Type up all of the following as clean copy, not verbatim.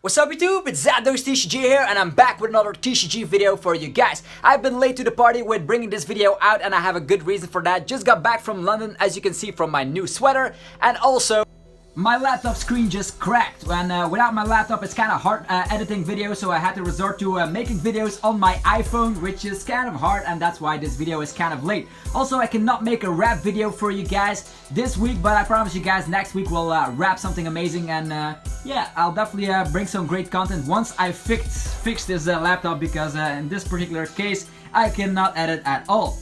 What's up YouTube, it's Zados TCG here and I'm back with another TCG video for you guys. I've been late to the party with bringing this video out and I have a good reason for that. Just got back from London, as you can see from my new sweater, and also my laptop screen just cracked, and without my laptop it's kind of hard editing videos, so I had to resort to making videos on my iPhone, which is kind of hard, and that's why this video is kind of late. Also, I cannot make a wrap video for you guys this week, but I promise you guys next week we'll wrap something amazing, and yeah, I'll definitely bring some great content once I fix this laptop, because in this particular case I cannot edit at all.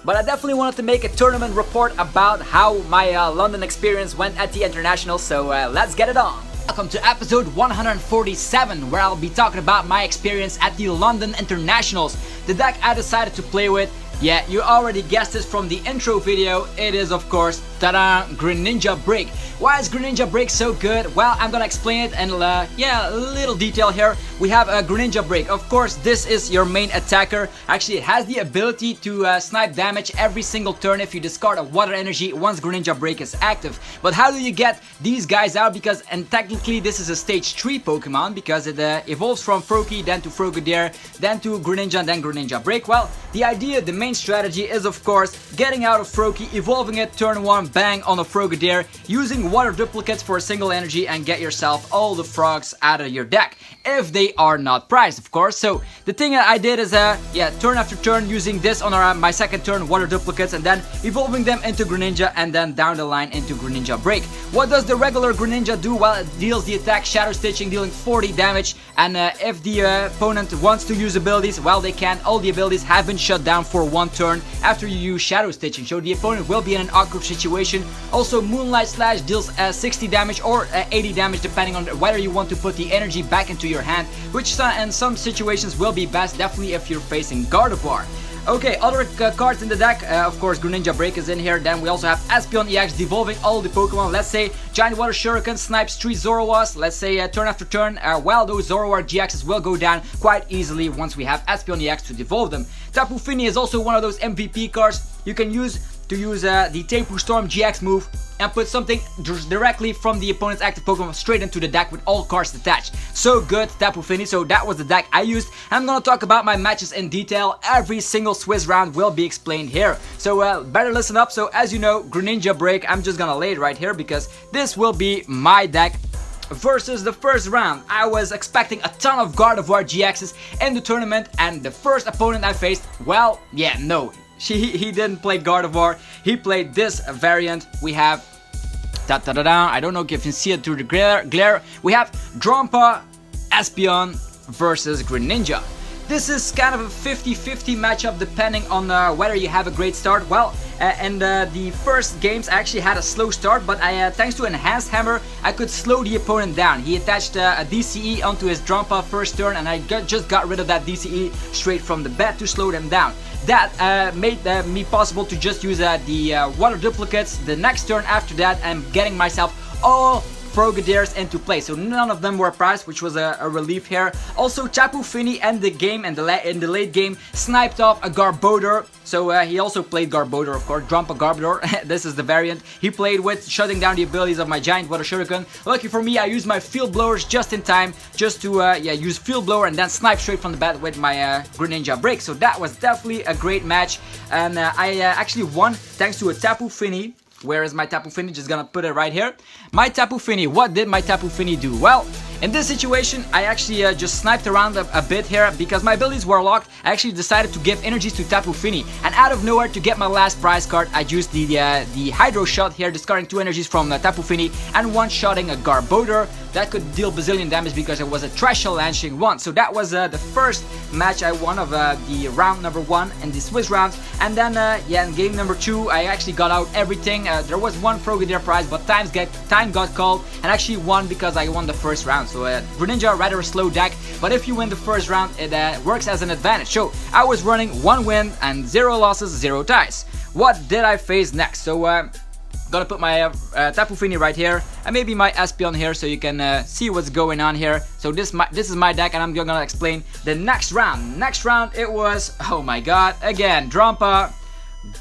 But I definitely wanted to make a tournament report about how my London experience went at the International, so let's get it on. Welcome to episode 147, where I'll be talking about my experience at the London Internationals. The deck I decided to play with, yeah, you already guessed this from the intro video, it is of course, ta-da, Greninja Break. Why is Greninja Break so good? Well, I'm gonna explain it in yeah, a little detail here. We have a Greninja Break. Of course, this is your main attacker. Actually, it has the ability to snipe damage every single turn if you discard a water energy once Greninja Break is active. But how do you get these guys out? Because, and technically this is a stage 3 Pokemon, because it evolves from Froakie, then to Frogadier, then to Greninja, and then Greninja Break. Well, the idea, the main strategy is of course getting out of Froakie, evolving it turn 1, bang on a Frogadier, using water duplicates for a single energy, and get yourself all the frogs out of your deck, if they are not prized, of course. So the thing that I did is yeah, turn after turn using this on my second turn, water duplicates, and then evolving them into Greninja, and then down the line into Greninja Break. What does the regular Greninja do? Well, it deals the attack Shadow Stitching, dealing 40 damage, and if the opponent wants to use abilities, well, they can. All the abilities have been shut down for one turn after you use Shadow Stitching, so the opponent will be in an awkward situation. Also, Moonlight Slash deals 60 damage or 80 damage, depending on whether you want to put the energy back into your hand, which in some situations will be best, definitely if you're facing Gardevoir. Okay, other cards in the deck, of course Greninja Break is in here. Then we also have Leafeon EX, devolving all the Pokemon. Let's say Giant Water Shuriken snipes 3 Zoroarks. Let's say turn after turn, well, those Zoroark GXs will go down quite easily once we have Leafeon EX to devolve them. Tapu Fini is also one of those MVP cards you can use the Tapu Storm GX move and put something directly from the opponent's active Pokemon straight into the deck with all cards attached. So good, Tapu Fini. So that was the deck I used. And I'm gonna talk about my matches in detail. Every single Swiss round will be explained here. So better listen up. So as you know, Greninja Break, I'm just gonna lay it right here because this will be my deck versus the first round. I was expecting a ton of Gardevoir GXs in the tournament, and the first opponent I faced, well, yeah, no. He didn't play Gardevoir, he played this variant. We have, I don't know if you can see it through the glare. We have Drampa Espeon versus Greninja. This is kind of a 50-50 matchup depending on whether you have a great start. Well, in the first games I actually had a slow start, but thanks to Enhanced Hammer I could slow the opponent down. He attached a DCE onto his Drampa first turn, and I just got rid of that DCE straight from the bat to slow them down. That made me possible to just use the water duplicates the next turn after that, and getting myself all Frogadiers into play, so none of them were prized, which was a relief here. Also, Tapu Fini in the game, in the late game, sniped off a Garbodor. So he also played Garbodor, of course, Drampa Garbodor. This is the variant he played with, shutting down the abilities of my Giant Water Shuriken. Lucky for me, I used my Field Blowers just in time, just to yeah, use Field Blower and then snipe straight from the bat with my Greninja Break. So that was definitely a great match, and I actually won thanks to a Tapu Fini. Where is my Tapu Fini? Just gonna put it right here. My Tapu Fini. What did my Tapu Fini do? Well, in this situation, I actually just sniped around a bit here because my abilities were locked. I actually decided to give energies to Tapu Fini, and out of nowhere, to get my last prize card, I used the Hydro Shot here, discarding 2 energies from Tapu Fini and one-shotting a Garbodor. That could deal bazillion damage because it was a Threshold launching one. So that was the first match I won of the round number 1 in the Swiss rounds. And then yeah, in game number 2, I actually got out everything. There was one Frogadier prize, but time got called, and actually won because I won the first round. So Greninja, rather a slow deck, but if you win the first round, it works as an advantage. So I was running 1 win and 0 losses, 0 ties. What did I face next? So gonna put my Tapu Fini right here, and maybe my Espeon here, so you can see what's going on here. So this is my deck, and I'm gonna explain the next round. Next round, it was, oh my god, again, Drampa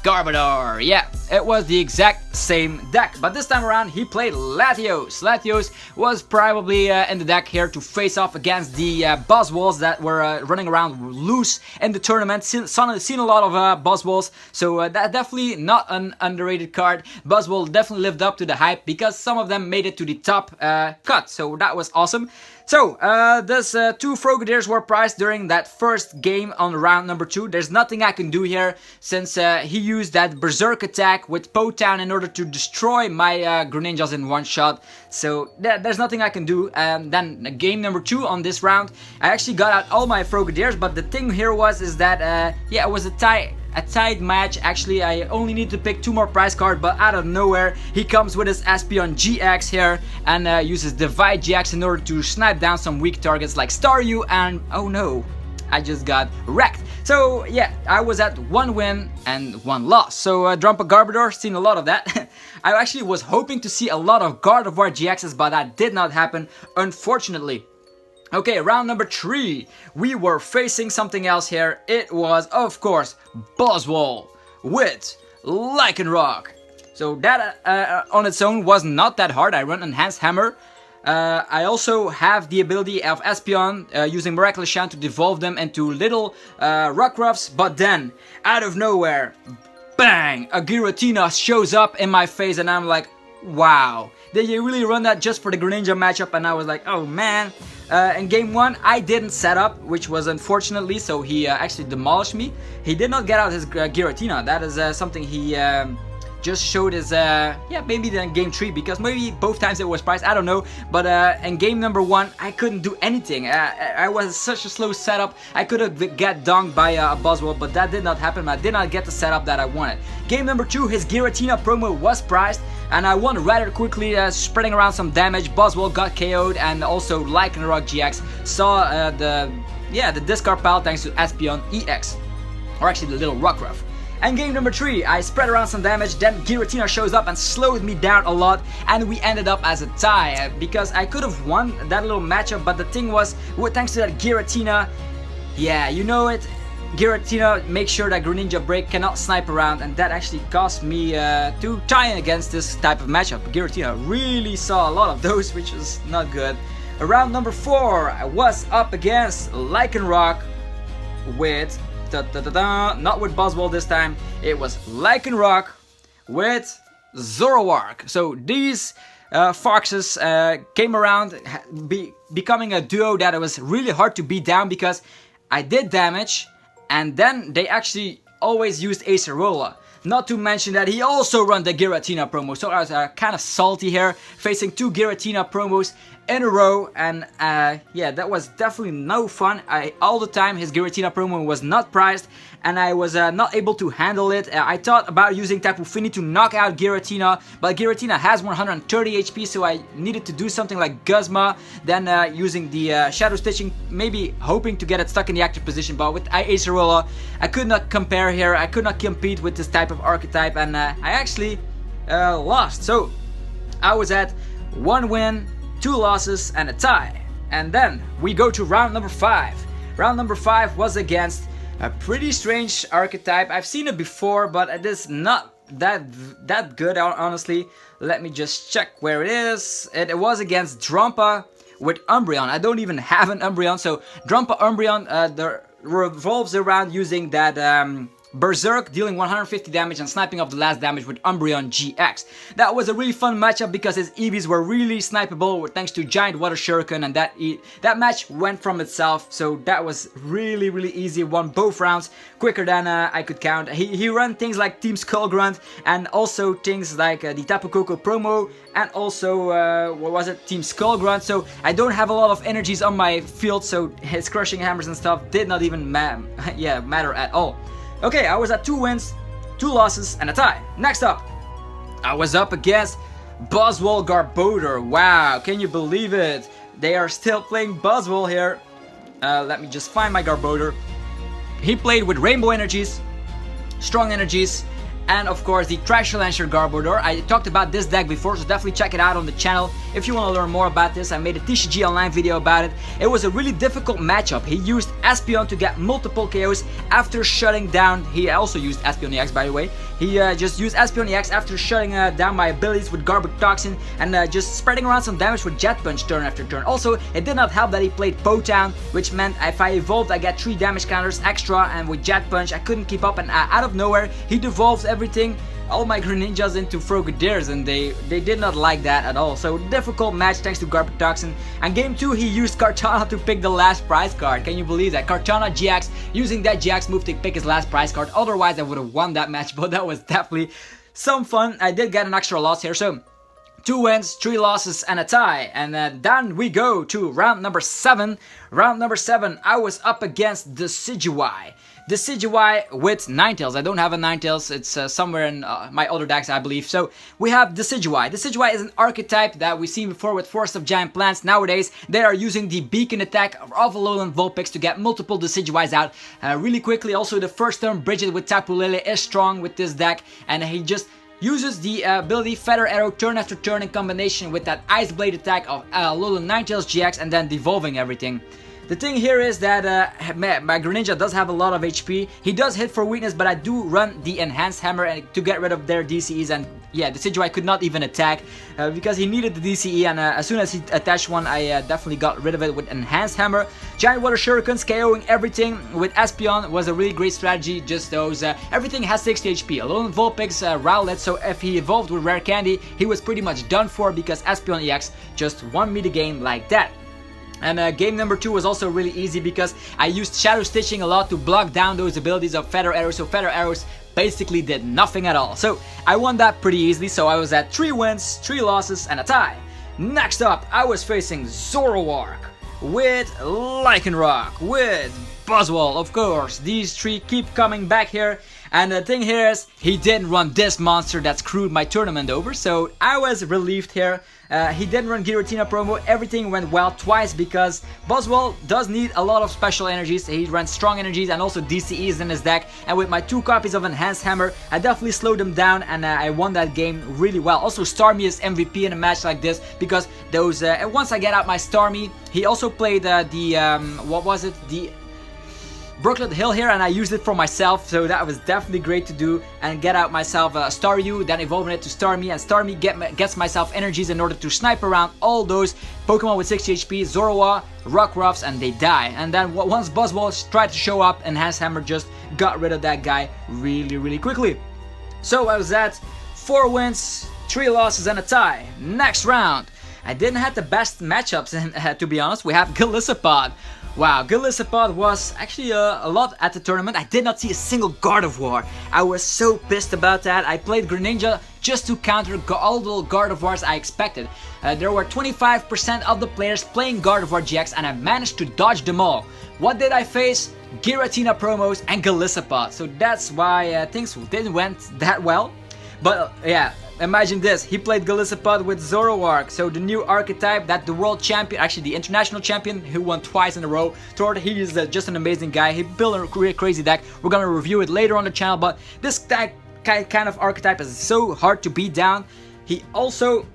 Garbodor. Yeah, it was the exact same deck, but this time around he played Latios. Latios was probably in the deck here to face off against the Buzzwoles that were running around loose in the tournament. Seen a lot of Buzzwoles, so that definitely not an underrated card. Buzzwole definitely lived up to the hype because some of them made it to the top cut, so that was awesome. So, those 2 Frogadiers were priced during that first game on round number 2. There's nothing I can do here since he used that Berserk attack with Potown in order to destroy my Greninjas in one shot. So, there's nothing I can do. Then, game number 2 on this round, I actually got out all my Frogadiers, but the thing here is that, yeah, it was a tight match. Actually, I only need to pick 2 more prize cards, but out of nowhere he comes with his Leafeon GX here and uses Divide GX in order to snipe down some weak targets like Staryu, and oh no, I just got wrecked. So yeah, I was at 1 win and 1 loss. So Drumpa Garbodor, seen a lot of that. I actually was hoping to see a lot of Gardevoir GXs, but that did not happen, unfortunately. Okay, round number 3, we were facing something else here. It was, of course, Buzzwole with Lycanroc. So that on its own was not that hard. I run Enhanced Hammer. I also have the ability of Espeon using Miraculous Shine to devolve them into little Rockruffs, but then, out of nowhere, bang! A Giratina shows up in my face and I'm like, wow. Did you really run that just for the Greninja matchup? And I was like, oh man. In game 1, I didn't set up, which was unfortunately, so he actually demolished me. He did not get out his Giratina. That is something he just showed his, yeah, maybe in game 3, because maybe both times it was priced, I don't know. But in game number 1, I couldn't do anything. I was such a slow setup. I could have got dunked by a Buzzwole, but that did not happen. I did not get the setup that I wanted. Game number 2, his Giratina promo was priced, and I won rather quickly, spreading around some damage. Buzzwole got KO'd, and also Lycanroc GX saw the discard pile thanks to Espeon EX, or actually the little Rockruff. And game number 3, I spread around some damage, then Giratina shows up and slowed me down a lot, and we ended up as a tie, because I could have won that little matchup, but the thing was, thanks to that Giratina, yeah, you know it, Giratina makes sure that Greninja Break cannot snipe around, and that actually cost me to tie against this type of matchup. Giratina really saw a lot of those, which was not good. Round number 4, I was up against Lycanroc with not with Buzzwole this time. It was Lycanroc with Zoroark. So these foxes came around, becoming a duo that it was really hard to beat down because I did damage, and then they actually always used Acerola. Not to mention that he also ran the Giratina promo, so I was kind of salty here, facing 2 Giratina promos in a row, and yeah, that was definitely no fun. All the time his Giratina promo was not priced, and I was not able to handle it. I thought about using Tapu Fini to knock out Giratina, but Giratina has 130 HP, so I needed to do something like Guzma, then using the Shadow Stitching, maybe hoping to get it stuck in the active position, but with Acerola, I could not compare here. I could not compete with this type of archetype, and I actually lost. So I was at 1 win, 2 losses, and a tie. And then we go to round number 5. Round number 5 was against a pretty strange archetype. I've seen it before, but it is not that good, honestly. Let me just check where it is. It was against Drumpa with Umbreon. I don't even have an Umbreon, so Drumpa Umbreon revolves around using that Berserk, dealing 150 damage and sniping off the last damage with Umbreon GX. That was a really fun matchup because his Eevees were really snipeable thanks to Giant Water Shuriken, and that match went from itself, so that was really easy. Won both rounds quicker than I could count. He ran things like Team Skull Grunt and also things like the Tapu Koko promo, and also what was it, Team Skull Grunt. So I don't have a lot of energies on my field, so his crushing hammers and stuff did not even matter at all. Okay, I was at 2 wins, 2 losses, and a tie. Next up, I was up against Buzzwole Garbodor. Wow, can you believe it? They are still playing Buzzwole here. Let me just find my Garbodor. He played with Rainbow Energies, Strong Energies, and of course the Treasure Lancer Garbodor. I talked about this deck before, so definitely check it out on the channel if you want to learn more about this. I made a TCG Online video about it. It was a really difficult matchup. He used Espeon to get multiple KOs after shutting down. He also used Espeon EX, by the way. He just used Espeon EX after shutting down my abilities with Garbage Toxin and just spreading around some damage with Jet Punch turn after turn. Also, it did not help that he played Potown, which meant if I evolved, I get 3 damage counters extra, and with Jet Punch, I couldn't keep up, and out of nowhere, he devolves everything, all my Greninjas into Frogadiers, and they did not like that at all. So difficult match thanks to Garbage Toxin. And game 2, he used Kartana to pick the last prize card. Can you believe that? Kartana GX, using that GX move to pick his last prize card. Otherwise I would have won that match, but that was definitely some fun. I did get an extra loss here, so 2 wins, 3 losses, and a tie. And then we go to round number 7. Round number 7, I was up against the Decidueye. The Decidueye with Ninetales. I don't have a Ninetales, it's somewhere in my other decks, I believe. So we have the Decidueye. The Decidueye is an archetype that we've seen before with Forest of Giant Plants. Nowadays, they are using the Beacon attack of Alolan Vulpix to get multiple Decidueyes out really quickly. Also, the first turn Bridget with Tapu Lele is strong with this deck, and he just uses the ability Feather Arrow turn after turn in combination with that Ice Blade attack of Alolan Ninetales GX and then devolving everything. The thing here is that my Greninja does have a lot of HP. He does hit for weakness, but I do run the Enhanced Hammer to get rid of their DCEs, and yeah, the Decidueye could not even attack because he needed the DCE, and as soon as he attached one, I definitely got rid of it with Enhanced Hammer. Giant Water Shurikens KOing everything with Espeon was a really great strategy, just those, everything has 60 HP. Alolan Vulpix, Rowlet, so if he evolved with Rare Candy, he was pretty much done for because Espeon EX just won me the game like that. And game number 2 was also really easy because I used Shadow Stitching a lot to block down those abilities of Feather Arrows, so Feather Arrows basically did nothing at all. So I won that pretty easily, so I was at 3 wins, 3 losses, and a tie. Next up, I was facing Zoroark with Lycanroc, with Buzzwole, of course. These 3 keep coming back here. And the thing here is, he didn't run this monster that screwed my tournament over, so I was relieved here. He didn't run Giratina promo, everything went well twice because Buzzwole does need a lot of special energies. He runs strong energies and also DCEs in his deck, and with my 2 copies of Enhanced Hammer, I definitely slowed him down, and I won that game really well. Also, Starmie is MVP in a match like this because those, once I get out my Starmie, he also played what was it? The Brooklet Hill here, and I used it for myself, so that was definitely great to do and get out myself Staryu, then evolving it to Starmie, and Starmie gets myself energies in order to snipe around all those Pokemon with 60 HP, Zorua, Rockruffs, and they die. And then once Buzzwole tried to show up, Enhanced Hammer just got rid of that guy really quickly. So I was at 4 wins, 3 losses, and a tie. Next round, I didn't have the best matchups, to be honest. We have Golisopod. Wow, Golisopod was actually a lot at the tournament. I did not see a single Gardevoir. I was so pissed about that. I played Greninja just to counter all the Gardevoirs I expected. There were 25% of the players playing Gardevoir GX, and I managed to dodge them all. What did I face? Giratina promos and Golisopod. So that's why things didn't went that well. But yeah, imagine this, he played Golisopod with Zoroark, so the new archetype that the world champion, actually the international champion who won twice in a row, thought he is just an amazing guy. He built a crazy deck. We're gonna review it later on the channel, but this kind of archetype is so hard to beat down. He also,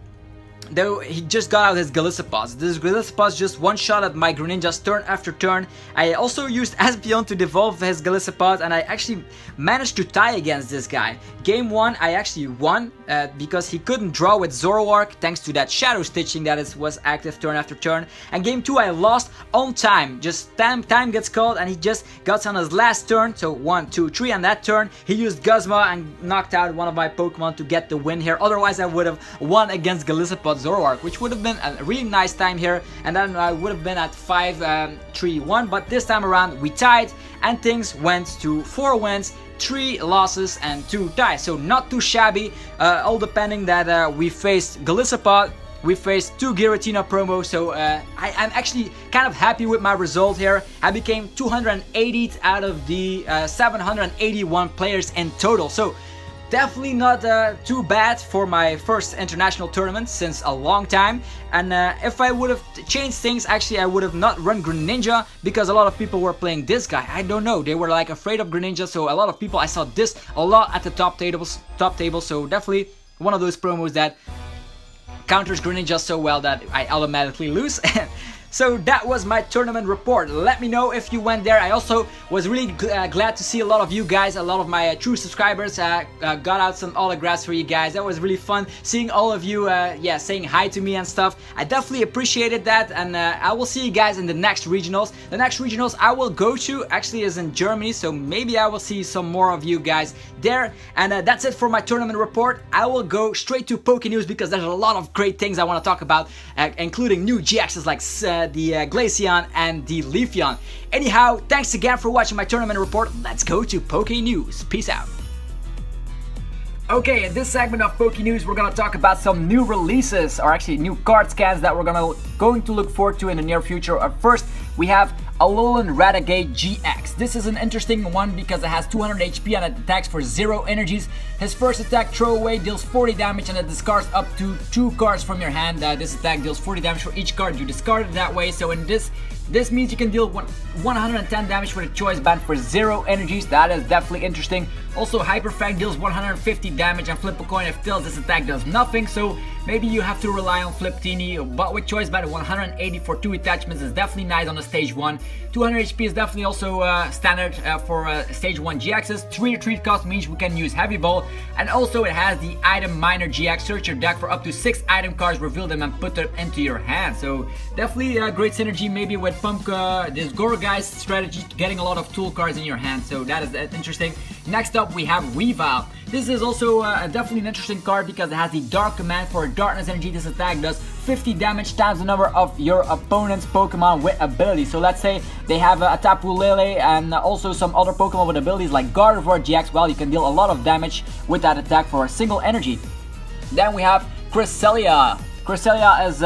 though he just got out his Galisopods. This Galisopods just one-shot at my Greninjas turn after turn. I also used Espeon to devolve his Galisopods, and I actually managed to tie against this guy. Game 1 I actually won because he couldn't draw with Zoroark thanks to that Shadow Stitching that was active turn after turn. And game 2 I lost on time. Just time gets called and he just got on his last turn. So 1, 2, 3 on that turn. He used Guzma and knocked out one of my Pokemon to get the win here. Otherwise I would have won against Galisopod Zoroark, which would have been a really nice time here. And then I would have been at 5-3-1. But this time around we tied and things went to 4 wins, 3 losses and 2 ties, so not too shabby, all depending that we faced Galisopod, we faced 2 Giratina promos, so I'm actually kind of happy with my result here. I became 280th out of the 781 players in total, so definitely not too bad for my first international tournament since a long time. And if I would have changed things, actually I would have not run Greninja, because a lot of people were playing this guy. I don't know, they were like afraid of Greninja, so a lot of people, I saw this a lot at the top table, so definitely one of those promos that counters Greninja so well that I automatically lose. So that was my tournament report. Let me know if you went there. I also was really glad to see a lot of you guys, a lot of my true subscribers got out some autographs for you guys. That was really fun seeing all of you yeah, saying hi to me and stuff. I definitely appreciated that, and I will see you guys in the next regionals. The next regionals I will go to actually is in Germany, so maybe I will see some more of you guys there. And that's it for my tournament report. I will go straight to Poke News because there's a lot of great things I want to talk about, including new GXs like the Glaceon and the Leafeon. Anyhow, thanks again for watching my tournament report. Let's go to Poke News. Peace out. Okay, in this segment of Poke News, we're gonna talk about some new releases, or actually new card scans that we're going to look forward to in the near future. First, we have Alolan Raticate GX. This is an interesting one because it has 200 HP and it attacks for 0 energies. His first attack, Throwaway, deals 40 damage and it discards up to 2 cards from your hand. This attack deals 40 damage for each card you discarded that way. So in this means you can deal 110 damage with a choice band for 0 energies. That is definitely interesting. Also, Hyper Fang deals 150 damage and Flip a Coin if tails. This attack does nothing, so maybe you have to rely on Fliptini, but with choice band 180 for 2 attachments is definitely nice on the stage 1. 200 HP is definitely also standard for stage 1 GXs. 3 retreat cost means we can use Heavy Ball, and also it has the Item Miner GX. Search your deck for up to 6 item cards, reveal them and put them into your hand. So definitely a great synergy maybe with Pump, this Gourgeist strategy, getting a lot of tool cards in your hand, so that is interesting. Next up we have Weavile. This is also definitely an interesting card because it has the Dark Command. For a Darkness energy, this attack does 50 damage times the number of your opponent's Pokemon with abilities. So let's say they have a Tapu Lele and also some other Pokemon with abilities like Gardevoir GX. Well, you can deal a lot of damage with that attack for a single energy. Then we have Cresselia. Cresselia is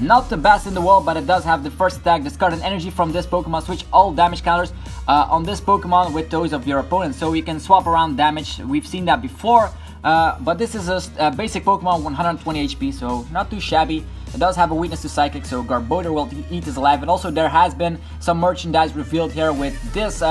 not the best in the world, but it does have the first attack, discard an energy from this Pokemon, switch all damage counters on this Pokemon with those of your opponent. So you can swap around damage. We've seen that before, but this is a basic Pokemon, 120 HP, so not too shabby. It does have a weakness to Psychic, so Garbodor will eat this alive. And also there has been some merchandise revealed here with this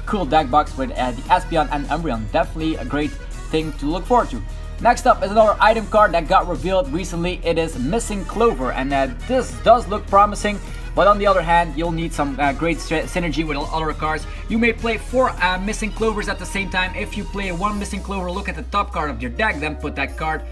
cool deck box with the Espeon and Umbreon. Definitely a great thing to look forward to. Next up is another item card that got revealed recently. It is Missing Clover, and this does look promising, but on the other hand, you'll need some great synergy with other cards. You may play 4 Missing Clovers at the same time. If you play 1 Missing Clover, look at the top card of your deck, then put that card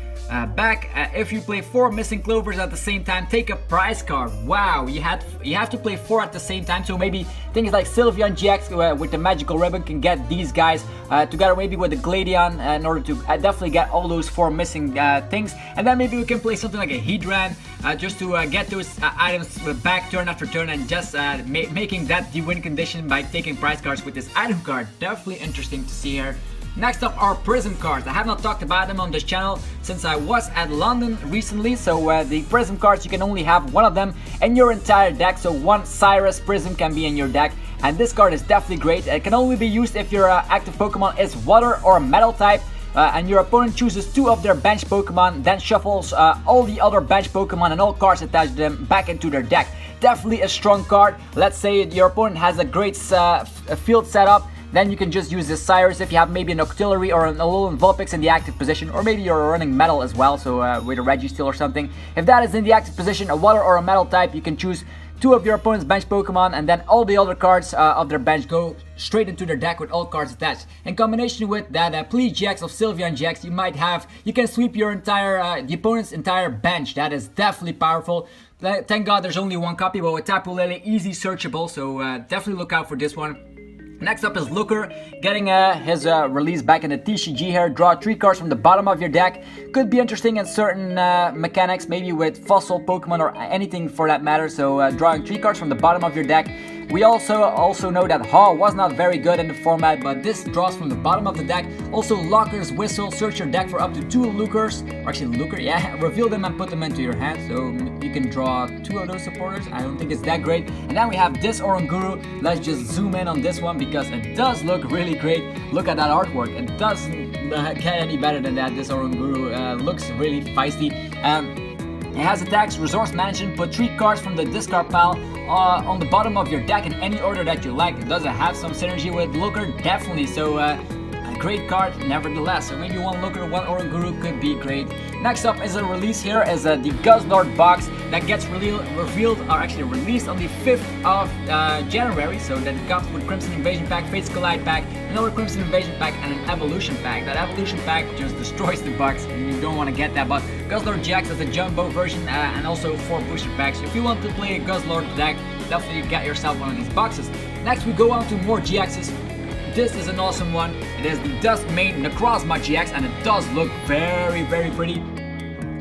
back. If you play 4 Missing Clovers at the same time, take a prize card. Wow, you have to play 4 at the same time, so maybe things like Leafeon GX with the magical ribbon can get these guys together, maybe with the Glaceon in order to definitely get all those 4 missing things. And then maybe we can play something like a Heatran just to get those items back turn after turn, and just making that the win condition by taking prize cards with this item card. Definitely interesting to see here. Next up are Prism cards. I have not talked about them on this channel since I was at London recently. So the Prism cards, you can only have 1 of them in your entire deck. So 1 Cyrus Prism can be in your deck. And this card is definitely great. It can only be used if your active Pokemon is Water or Metal type. And your opponent chooses 2 of their bench Pokemon, then shuffles all the other bench Pokemon and all cards attached to them back into their deck. Definitely a strong card. Let's say your opponent has a great field setup. Then you can just use this Cyrus if you have maybe an Octillery or an Alolan Vulpix in the active position, or maybe you're running Metal as well, so with a Registeel or something. If that is in the active position, a Water or a Metal type, you can choose 2 of your opponent's bench Pokemon, and then all the other cards of their bench go straight into their deck with all cards attached. In combination with that Please GX of Leafeon GX, you can sweep your entire the opponent's entire bench. That is definitely powerful. Thank God there's only 1 copy, but with Tapu Lele, easy searchable, so definitely look out for this one. Next up is Looker, getting his release back in the TCG here. Draw 3 cards from the bottom of your deck. Could be interesting in certain mechanics, maybe with fossil Pokemon or anything for that matter. So drawing 3 cards from the bottom of your deck. We also know that Haw was not very good in the format, but this draws from the bottom of the deck. Also Locker's Whistle, search your deck for up to 2 Lookers, or actually Looker, yeah, reveal them and put them into your hand, so you can draw 2 of those supporters. I don't think it's that great. And then we have this Oranguru. Let's just zoom in on this one because it does look really great. Look at that artwork. It does get any better than that. This Oranguru looks really feisty. It has attacks, resource management, put 3 cards from the discard pile on the bottom of your deck in any order that you like. It does have some synergy with Looker, definitely, so a great card nevertheless. So maybe one Looker, one Oranguru could be great. Next up is a release here is the Guzzlord box that gets revealed, or actually released on the 5th of January. So that it comes with Crimson Invasion pack, Fates Collide pack, another Crimson Invasion pack, and an Eeveelution pack. That Eeveelution pack just destroys the box, and you don't want to get that. But Guzzlord GX is a jumbo version, and also 4 booster packs. So if you want to play a Guzzlord deck, definitely get yourself one of these boxes. Next we go on to more GXs. This is an awesome one. It is the Dusk main Necrozma GX, and it does look very pretty.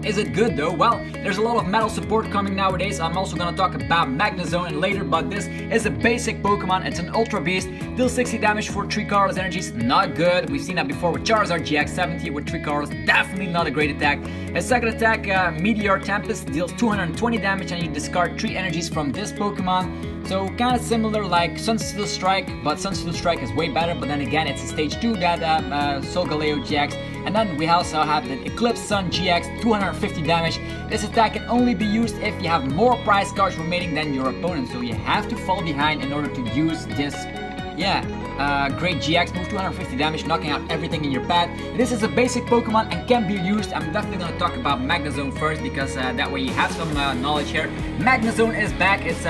Is it good though? Well, there's a lot of metal support coming nowadays. I'm also gonna talk about Magnezone later, but this is a basic Pokemon. It's an Ultra Beast, deals 60 damage for 3 colorless energies. Not good. We've seen that before with Charizard GX, 70 with 3 colors. Definitely not a great attack. His second attack, Meteor Tempest, deals 220 damage, and you discard 3 energies from this Pokemon. So kind of similar like Sunsteel Strike, but Sunsteel Strike is way better. But then again, it's a stage 2 that Solgaleo GX. And then we also have the Eclipse Sun GX, 250 damage. This attack can only be used if you have more prize cards remaining than your opponent. So you have to fall behind in order to use this, great GX move, 250 damage, knocking out everything in your path. This is a basic Pokemon and can be used. I'm definitely going to talk about Magnezone first, because that way you have some knowledge here. Magnezone is back. It's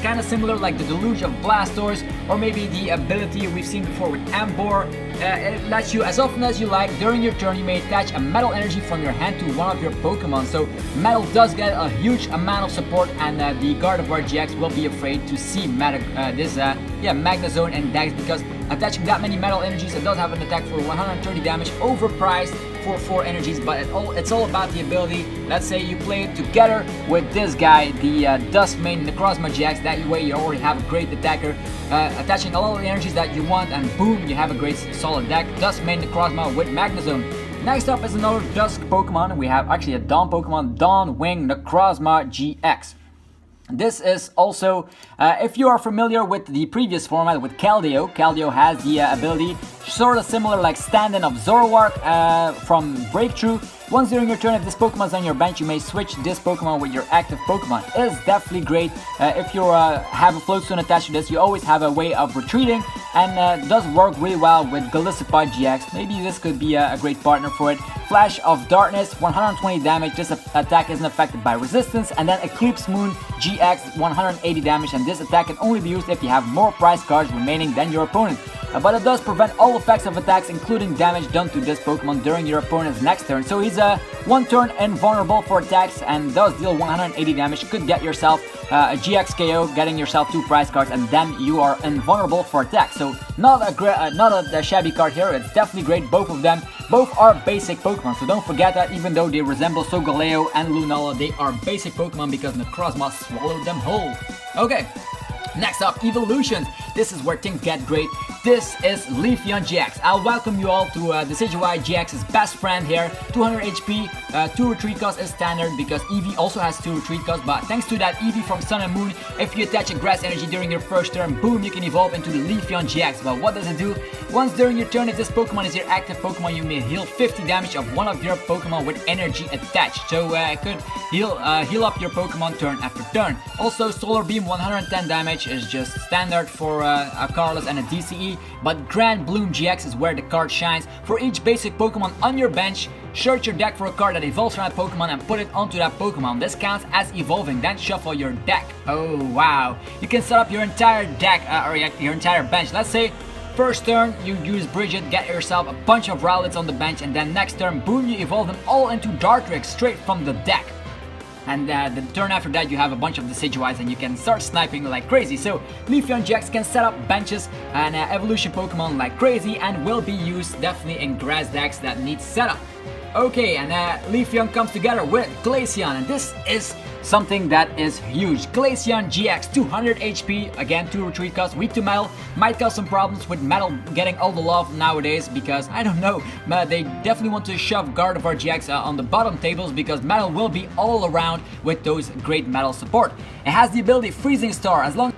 kind of similar like the Deluge of Blastoise, or maybe the ability we've seen before with Ambor. It lets you, as often as you like, during your turn, you may attach a metal energy from your hand to one of your Pokemon. So metal does get a huge amount of support, and the Gardevoir GX will be afraid to see Magnezone in decks, because attaching that many metal energies, it does have an attack for 130 damage, overpriced for 4 energies, but it's all about the ability. Let's say you play it together with this guy, the Dusk main Necrozma GX. That way you already have a great attacker, attaching a lot of the energies that you want, and boom, you have a great solid deck. Dusk main Necrozma with Magnezone. Next up is another Dusk Pokemon. We have actually a Dawn Pokemon, Dawn Wing Necrozma GX. This is also, if you are familiar with the previous format with Keldeo, Keldeo has the ability sort of similar like stand-in of Zoroark from Breakthrough. Once during your turn, if this Pokemon is on your bench, you may switch this Pokemon with your active Pokemon. It is definitely great. If you have a Floatstone attached to this, you always have a way of retreating, and does work really well with Golisopod GX. Maybe this could be a great partner for it. Flash of Darkness, 120 damage. This attack isn't affected by resistance. And then Eclipse Moon GX, 180 damage. And this attack can only be used if you have more prize cards remaining than your opponent. But it does prevent all effects of attacks, including damage done to this Pokemon during your opponent's next turn. So he's one turn invulnerable for attacks and does deal 180 damage. Could get yourself a GX KO, getting yourself 2 prize cards, and then you are invulnerable for attacks. So not a shabby card here. It's definitely great. Both of them, both are basic Pokemon. So don't forget that even though they resemble Solgaleo and Lunala, they are basic Pokemon because Necrozma swallowed them whole. Okay. Next up, Eeveelutions. This is where things get great. This is Leafeon GX. I'll welcome you all to Decidueye GX's best friend here. 200 HP, 2 retreat cost is standard because Eevee also has 2 retreat costs. But thanks to that Eevee from Sun and Moon, if you attach a grass energy during your first turn, boom, you can evolve into the Leafeon GX. But what does it do? Once during your turn, if this Pokemon is your active Pokemon, you may heal 50 damage of one of your Pokemon with energy attached. So it could heal up your Pokemon turn after turn. Also, Solar Beam 110 damage is just standard for a Carlos and a DCE, but Grand Bloom GX is where the card shines. For each basic Pokemon on your bench, search your deck for a card that evolves from that Pokemon and put it onto that Pokemon. This counts as evolving, then shuffle your deck. Oh wow, you can set up your entire deck or your entire bench. Let's say first turn you use Bridget, get yourself a bunch of Rowlets on the bench, and then next turn, boom, you evolve them all into Dartrix straight from the deck. And the turn after that, you have a bunch of Decidueyes and you can start sniping like crazy. So Leafeon GX can set up benches and evolution Pokemon like crazy and will be used definitely in grass decks that need setup. Okay, and Leafeon comes together with Glaceon, and this is something that is huge. Glaceon GX, 200 HP, again 2 retreat cost, weak to metal, might cause some problems with metal getting all the love nowadays because, I don't know, they definitely want to shove Gardevoir GX on the bottom tables because metal will be all around with those great metal support. It has the ability Freezing Star, as long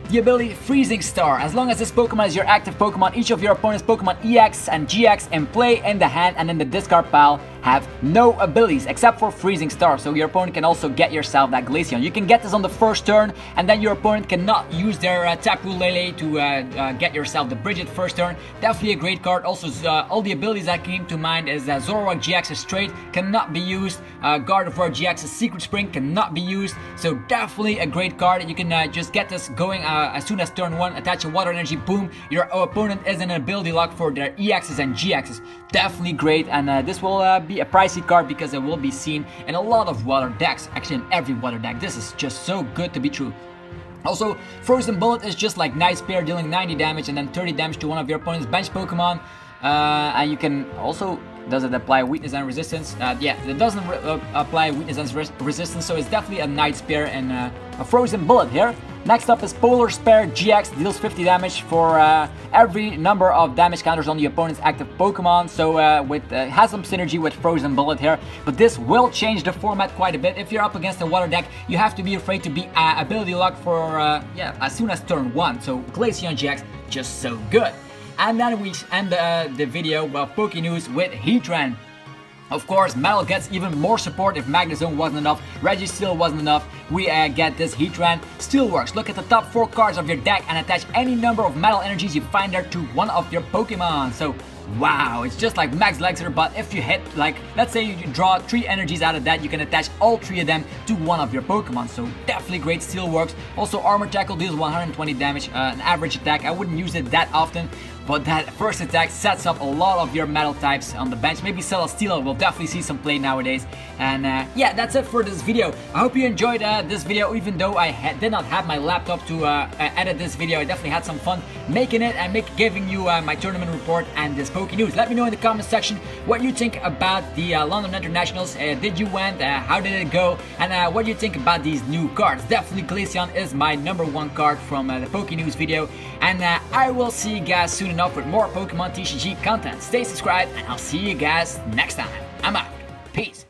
the ability Freezing Star. As long as this Pokemon is your active Pokemon, each of your opponent's Pokemon EX and GX in play in the hand and in the discard pile have no abilities except for Freezing Star. So your opponent can also get yourself that Glaceon. You can get this on the first turn, and then your opponent cannot use their Tapu Lele to get yourself the Bridget first turn. Definitely a great card. Also, all the abilities that came to mind is Zoroark GX is straight, cannot be used. Gardevoir GX's Secret Spring cannot be used. So definitely a great card. You can just get this going as soon as turn 1, attach a Water Energy, boom, your opponent is in an ability lock for their EXs and GXs. Definitely great, and this will be a pricey card because it will be seen in a lot of water decks, actually in every water deck. This is just so good to be true. Also, Frozen Bullet is just like Night Spear, dealing 90 damage and then 30 damage to one of your opponent's bench Pokemon. And you can also, does it apply weakness and resistance? Yeah, it doesn't apply weakness and resistance, so it's definitely a Night Spear and a Frozen Bullet here. Next up is Polar Spare GX, deals 50 damage for every number of damage counters on the opponent's active Pokemon. So has some synergy with Frozen Bullet here, but this will change the format quite a bit. If you're up against a water deck, you have to be afraid to be ability locked for as soon as turn 1. So Glaceon GX, just so good. And then we end the video of Poke News with Heatran. Of course, Metal gets even more support if Magnezone wasn't enough, Registeel wasn't enough. We get this Heatran. Still works. Look at the top 4 cards of your deck and attach any number of Metal energies you find there to one of your Pokemon. So, wow, it's just like Max Lexer, but if you hit, like, let's say you draw 3 energies out of that, you can attach all 3 of them to one of your Pokemon. So, definitely great. Steel works. Also, Armor Tackle deals 120 damage, an average attack. I wouldn't use it that often, but that first attack sets up a lot of your metal types on the bench. Maybe Celesteela will definitely see some play nowadays. And yeah, that's it for this video. I hope you enjoyed this video, even though I did not have my laptop to edit this video. I definitely had some fun making it and giving you my tournament report and this Poke News. Let me know in the comment section what you think about the London Internationals. Did you win? How did it go? And what do you think about these new cards? Definitely Glaceon is my #1 card from the Poke News video. And I will see you guys soon enough with more Pokemon TCG content. Stay subscribed, and I'll see you guys next time. I'm out. Peace.